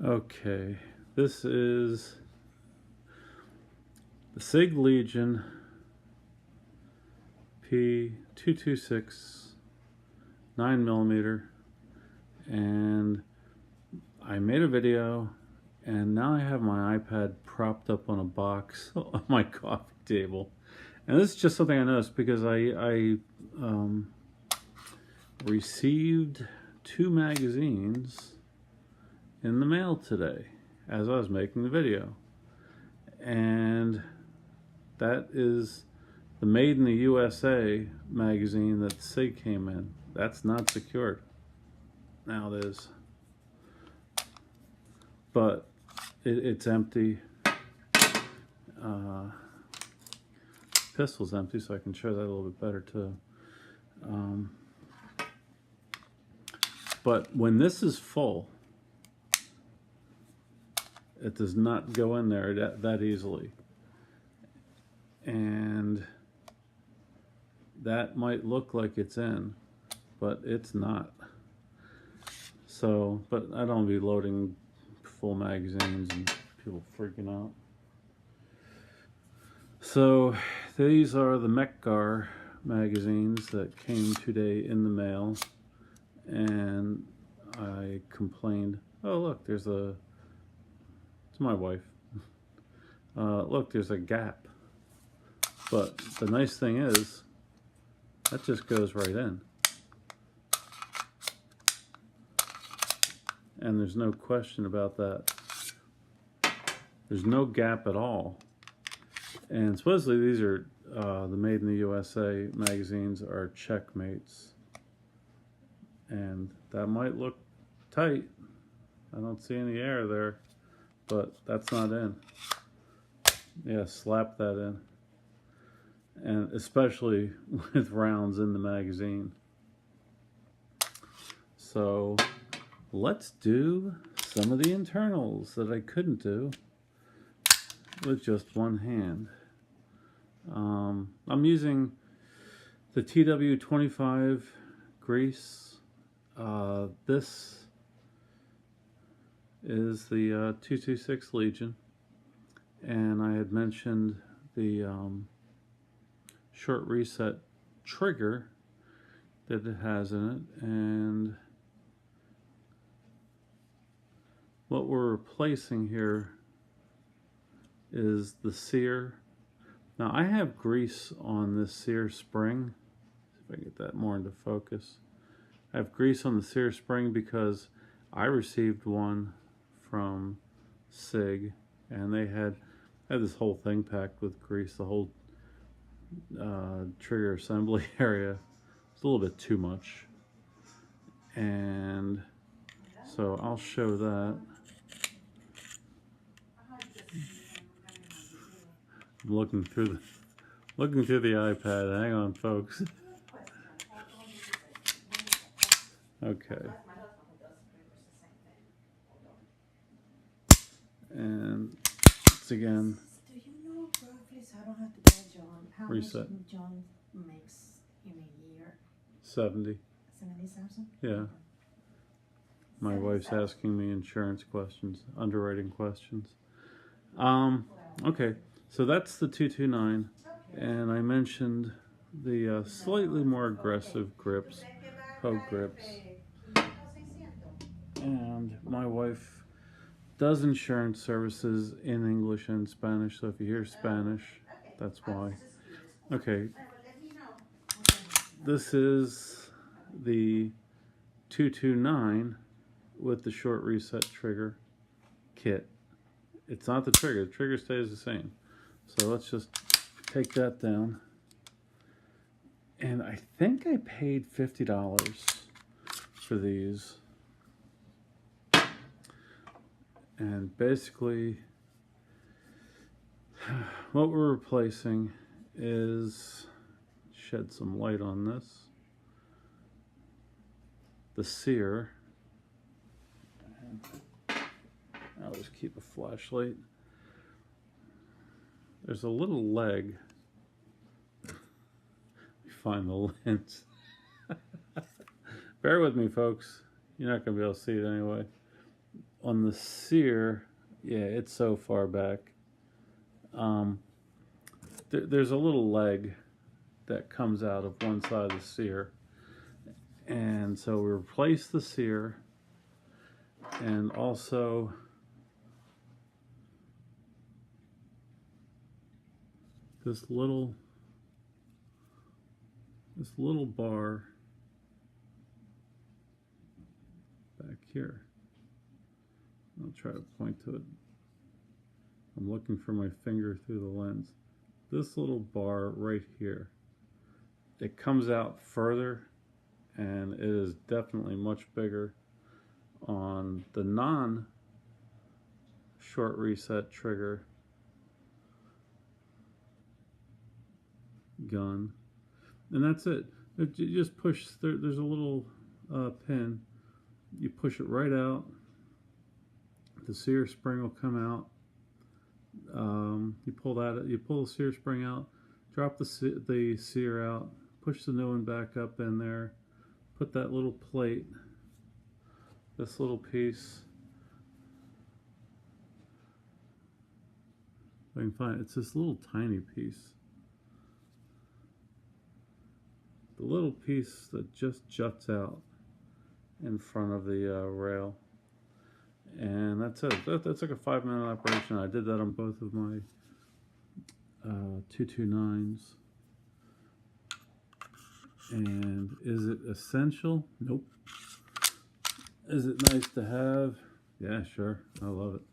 Okay, this is the SIG Legion P226 9mm, and I made a video, and now I have my iPad propped up on a box on my coffee table. And this is just something I noticed because I received 2 magazines in the mail today as I was making the video, and that is the Made in the USA magazine that SIG came in. That's not secured. Now it is, but it's empty. Pistol's empty, so I can show that a little bit better too. But when this is full, it does not go in there that easily. And that might look like it's in, but it's not. So, but I don't be loading full magazines and people freaking out. So these are the Mec-Gar magazines that came today in the mail, and I complained, oh look, it's my wife. Look, there's a gap. But the nice thing is, that just goes right in. And there's no question about that. There's no gap at all. And supposedly these are, the Made in the USA magazines are Checkmates. And that might look tight. I don't see any air there, but that's not in. Yeah, slap that in. And especially with rounds in the magazine. So let's do some of the internals that I couldn't do with just one hand. I'm using the TW25 grease. This is the 226 Legion, and I had mentioned the short reset trigger that it has in it, and what we're replacing here is the sear. Now I have grease on this sear spring. See if I can get that more into focus. I have grease on the sear spring because I received one from SIG, and they had this whole thing packed with grease. The whole trigger assembly area. It's a little bit too much, and so I'll show that. I'm looking through the iPad. Hang on, folks. Okay. And it's again. Do you know roughly, so I don't have to tell John, how Reset. much John makes in a year? 70. 70,000? Yeah. My wife's asking me insurance questions, underwriting questions. Okay, so that's the 229, and I mentioned the slightly more aggressive grips, poke grips. And my wife does insurance services in English and Spanish, so if you hear Spanish, that's why. Okay, this is the 229 with the short reset trigger kit. It's not the trigger stays the same. So let's just take that down. And I think I paid $50 for these. And basically, what we're replacing is, shed some light on this, the sear. I'll just keep a flashlight. There's a little leg. Let me find the lens. Bear with me, folks. You're not going to be able to see it anyway. on the sear, yeah, it's so far back. There's a little leg that comes out of one side of the sear, and so we replace the sear, and also this little bar back here. I'll try to point to it. I'm looking for my finger through the lens. This little bar right here, it comes out further, and it is definitely much bigger on the non-short reset trigger gun. And that's it. You just push, there's a little pin. You push it right out. The sear spring will come out. You pull the sear spring out, drop the sear out, push the new one back up in there, put that little plate, this little piece. If I can find it, it's this little tiny piece. The little piece that just juts out in front of the rail. And that's it. That's like a 5-minute operation. I did that on both of my 229s. And is it essential? Nope. Is it nice to have? Yeah, sure. I love it.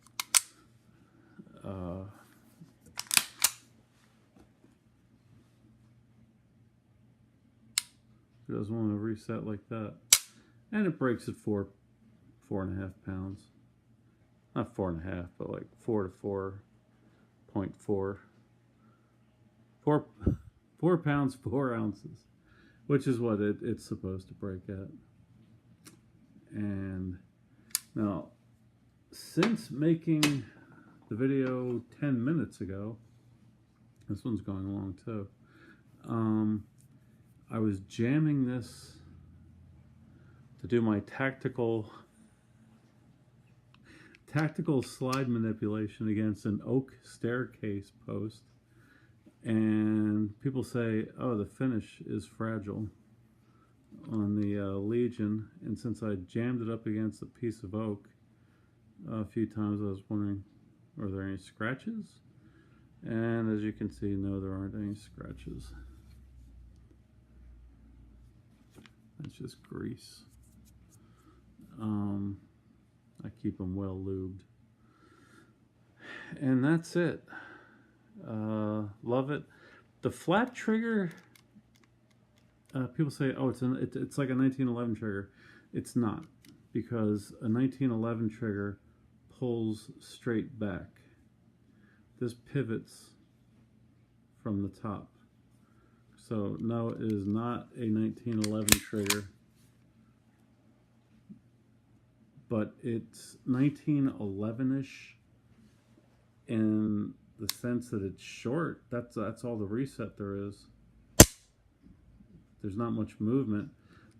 Who doesn't want to reset like that? And it breaks at 4.5 pounds. Not 4.5, but like 4 to 4.4. 4 pounds, 4 ounces, which is what it's supposed to break at. And now, since making the video 10 minutes ago, this one's going along too. I was jamming this to do my tactical slide manipulation against an oak staircase post, and people say, oh, the finish is fragile on the Legion, and since I jammed it up against a piece of oak a few times, I was wondering, are there any scratches? And as you can see, no, there aren't any scratches. It's just grease. I keep them well lubed. And that's it. Love it. The flat trigger, people say, oh, it's like a 1911 trigger. It's not, because a 1911 trigger pulls straight back. This pivots from the top. So no, it is not a 1911 trigger, but it's 1911-ish in the sense that it's short. That's all the reset there is. There's not much movement,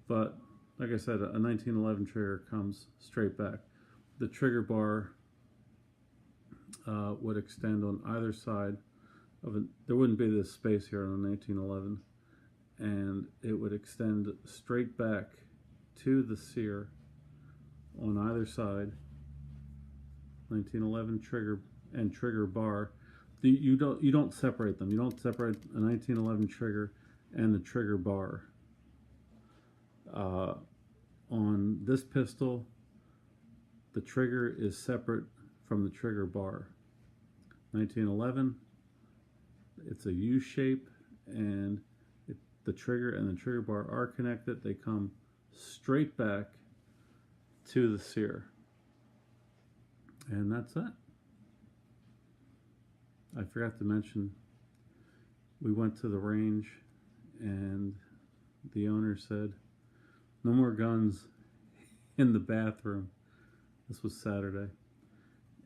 but like I said, a 1911 trigger comes straight back. The trigger bar would extend on either side of it. There wouldn't be this space here on a 1911, and it would extend straight back to the sear on either side. 1911 trigger and trigger bar. You don't separate them. You don't separate a 1911 trigger and the trigger bar. On this pistol, the trigger is separate from the trigger bar. 1911, it's a U shape, and the trigger and the trigger bar are connected. They come straight back to the sear. And that's it. I forgot to mention, we went to the range and the owner said, no more guns in the bathroom. This was Saturday.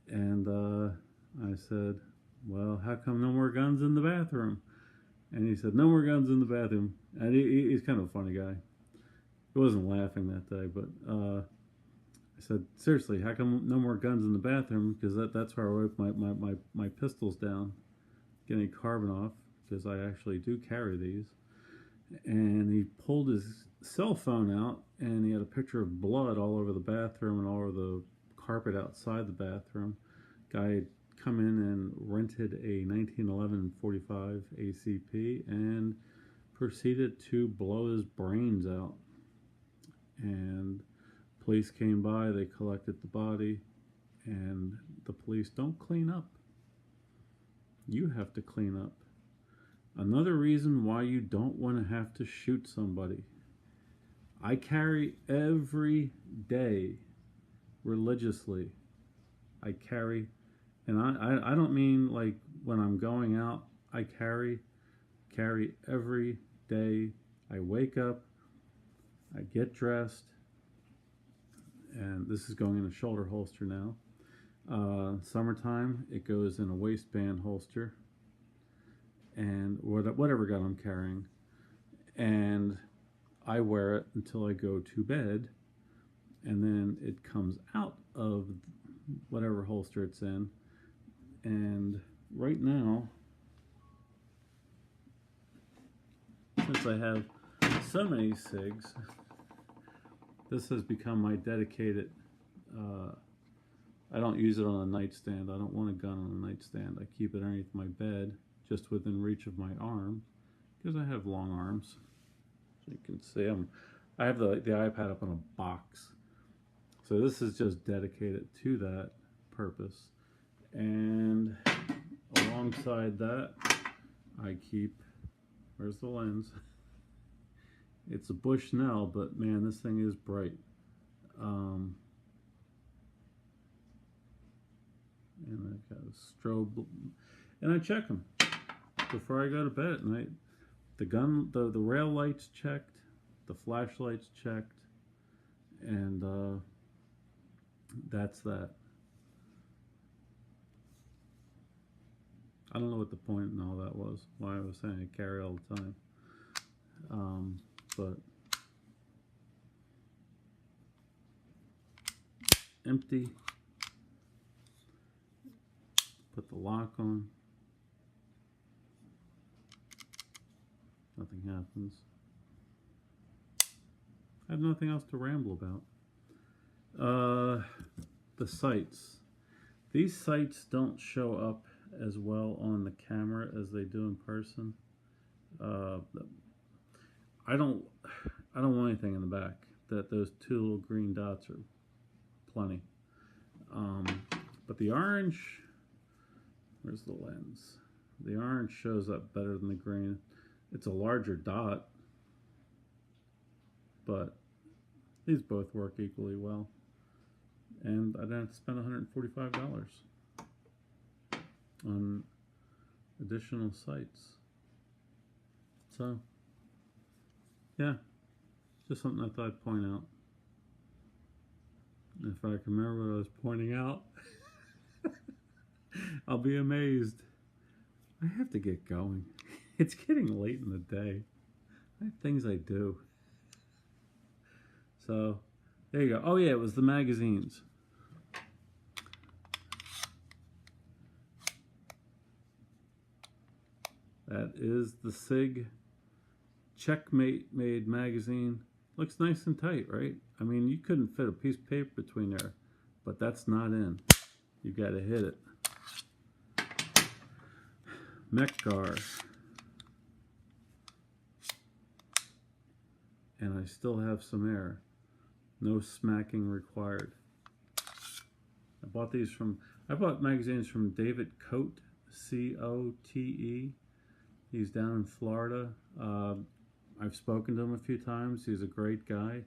And I said, well, how come no more guns in the bathroom? And he said, no more guns in the bathroom. And he's kind of a funny guy. He wasn't laughing that day, but I said, seriously, how come no more guns in the bathroom? Because that's where I wipe my pistols down, get any carbon off, because I actually do carry these. And he pulled his cell phone out, and he had a picture of blood all over the bathroom and all over the carpet outside the bathroom. Guy had come in and rented a 1911 45 ACP and proceeded to blow his brains out. And police came by, they collected the body, and the police don't clean up. You have to clean up. Another reason why you don't want to have to shoot somebody. I carry every day religiously. I carry, and I don't mean like when I'm going out. I carry every day. I wake up, I get dressed, and this is going in a shoulder holster now. Summertime, it goes in a waistband holster, and whatever gun I'm carrying, and I wear it until I go to bed, and then it comes out of whatever holster it's in. And right now, since I have so many SIGs, this has become my dedicated, I don't use it on a nightstand. I don't want a gun on a nightstand. I keep it underneath my bed, just within reach of my arm, because I have long arms. So you can see I have the iPad up on a box. So this is just dedicated to that purpose. And alongside that, I keep, where's the lens? It's a Bushnell, but man, this thing is bright. And I've got a strobe, and I check them before I go to bed at night. The rail lights checked, the flashlights checked, and that's that. I don't know what the point in all that was, why I was saying I carry all the time. But empty. Put the lock on. Nothing happens. I have nothing else to ramble about. The sights. These sights don't show up as well on the camera as they do in person. I don't want anything in the back. Those two little green dots are plenty. But the orange, where's the lens? The orange shows up better than the green. It's a larger dot, but these both work equally well. And I didn't have to spend $145 on additional sights. So, yeah, just something I thought I'd point out. If I can remember what I was pointing out, I'll be amazed. I have to get going. It's getting late in the day. I have things I do. So, there you go. Oh yeah, it was the magazines. That is the SIG Checkmate made magazine. Looks nice and tight, right? I mean, you couldn't fit a piece of paper between there, but that's not in. You gotta hit it. Mec-Gar. And I still have some air. No smacking required. I bought magazines from David Cote, C-O-T-E. He's down in Florida. I've spoken to him a few times. He's a great guy.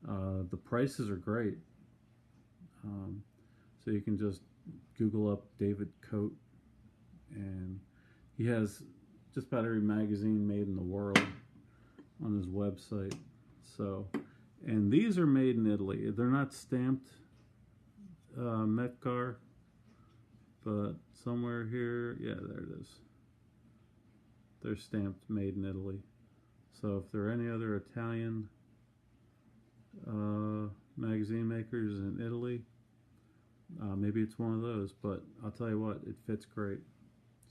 The prices are great. So you can just Google up David Cote, and he has just about every magazine made in the world on his website. So, and these are made in Italy. They're not stamped Mec-Gar, but somewhere here, yeah, there it is. They're stamped made in Italy. So if there are any other Italian magazine makers in Italy. Maybe it's one of those, but I'll tell you what, it fits great.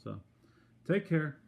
So, take care.